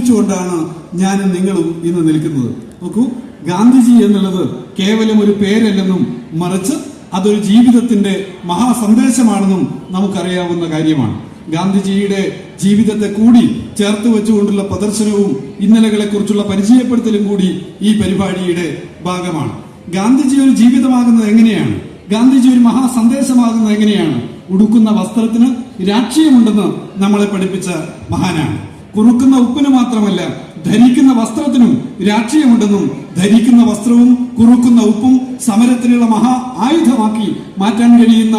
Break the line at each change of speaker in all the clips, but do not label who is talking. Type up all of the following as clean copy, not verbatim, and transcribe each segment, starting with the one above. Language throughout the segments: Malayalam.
ജീവിച്ചുകൊണ്ടാണ് ഞാനും നിങ്ങളും ഇന്ന് നിൽക്കുന്നത്. നോക്കൂ, ഗാന്ധിജി എന്നുള്ളത് കേവലം ഒരു പേരല്ലെന്നും മറിച്ച് അതൊരു ജീവിതത്തിന്റെ മഹാസന്ദേശമാണെന്നും നമുക്കറിയാവുന്ന കാര്യമാണ്. ഗാന്ധിജിയുടെ ജീവിതത്തെ കൂടി ചേർത്ത് വെച്ചുകൊണ്ടുള്ള പ്രദർശനവും ഇന്നലകളെ കുറിച്ചുള്ള പരിചയപ്പെടുത്തലും കൂടി ഈ പരിപാടിയുടെ ഭാഗമാണ്. ഗാന്ധിജി ഒരു ജീവിതമാകുന്നത് എങ്ങനെയാണ്? ഗാന്ധിജി ഒരു മഹാസന്ദേശമാകുന്നത് എങ്ങനെയാണ്? ഉടുക്കുന്ന വസ്ത്രത്തിന് രാഷ്ട്രീയമുണ്ടെന്ന് നമ്മളെ പഠിപ്പിച്ച മഹാനാണ്. കുറുക്കുന്ന ഉപ്പിന് മാത്രമല്ല, ധരിക്കുന്ന വസ്ത്രത്തിനും രാഷ്ട്രീയമുണ്ടെന്നും ധരിക്കുന്ന വസ്ത്രവും കുറുക്കുന്ന ഉപ്പും സമരത്തിനുള്ള മഹാ ആയുധമാക്കി മാറ്റാൻ കഴിയുന്ന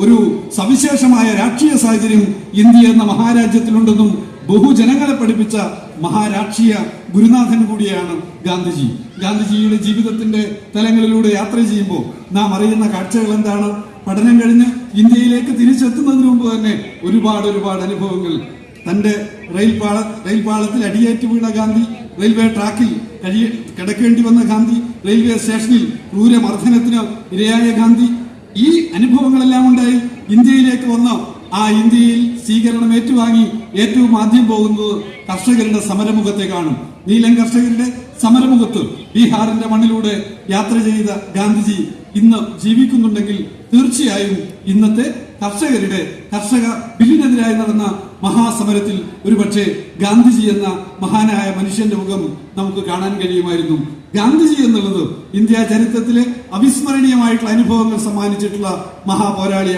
ഒരു സവിശേഷമായ രാഷ്ട്രീയ സാഹചര്യം ഇന്ത്യ എന്ന മഹാരാജ്യത്തിലുണ്ടെന്നും ബഹുജനങ്ങളെ പഠിപ്പിച്ച മഹാരാഷ്ട്രീയ ഗുരുനാഥൻ കൂടിയാണ് ഗാന്ധിജി. ഗാന്ധിജിയുടെ ജീവിതത്തിന്റെ തലങ്ങളിലൂടെ യാത്ര ചെയ്യുമ്പോൾ നാം അറിയുന്ന കാഴ്ചകൾ എന്താണ്? പഠനം കഴിഞ്ഞ് ഇന്ത്യയിലേക്ക് തിരിച്ചെത്തുന്നതിന് മുമ്പ് തന്നെ ഒരുപാട് അനുഭവങ്ങൾ. തന്റെ റെയിൽപാളത്തിൽ അടിയേറ്റ് വീണ ഗാന്ധി, റെയിൽവേ ട്രാക്കിൽ കിടക്കേണ്ടി വന്ന ഗാന്ധി, റെയിൽവേ സ്റ്റേഷനിൽ ക്രൂരമർദ്ദനത്തിന് ഇരയായ ഗാന്ധി, ഈ അനുഭവങ്ങളെല്ലാം ഉണ്ടായി ഇന്ത്യയിലേക്ക് വന്ന് ആ ഇന്ത്യയിൽ സ്വീകരണം ഏറ്റുവാങ്ങി ഏറ്റവും ആദ്യം പോകുന്നത് കർഷകരുടെ സമരമുഖത്തെ കാണും. നീലം കർഷകരുടെ സമരമുഖത്ത് ബീഹാറിന്റെ മണ്ണിലൂടെ യാത്ര ചെയ്ത ഗാന്ധിജി ഇന്ന് ജീവിക്കുന്നുണ്ടെങ്കിൽ തീർച്ചയായും ഇന്നത്തെ കർഷക ബില്ലിനെതിരായി നടന്ന മഹാസമരത്തിൽ ഒരുപക്ഷെ ഗാന്ധിജി എന്ന മഹാനായ മനുഷ്യന്റെ മുഖം നമുക്ക് കാണാൻ കഴിയുമായിരുന്നു. ഗാന്ധിജി എന്നുള്ളത് ഇന്ത്യ ചരിത്രത്തിലെ അവിസ്മരണീയമായിട്ടുള്ള അനുഭവങ്ങൾ സമ്മാനിച്ചിട്ടുള്ള മഹാപോരാളിയാണ്.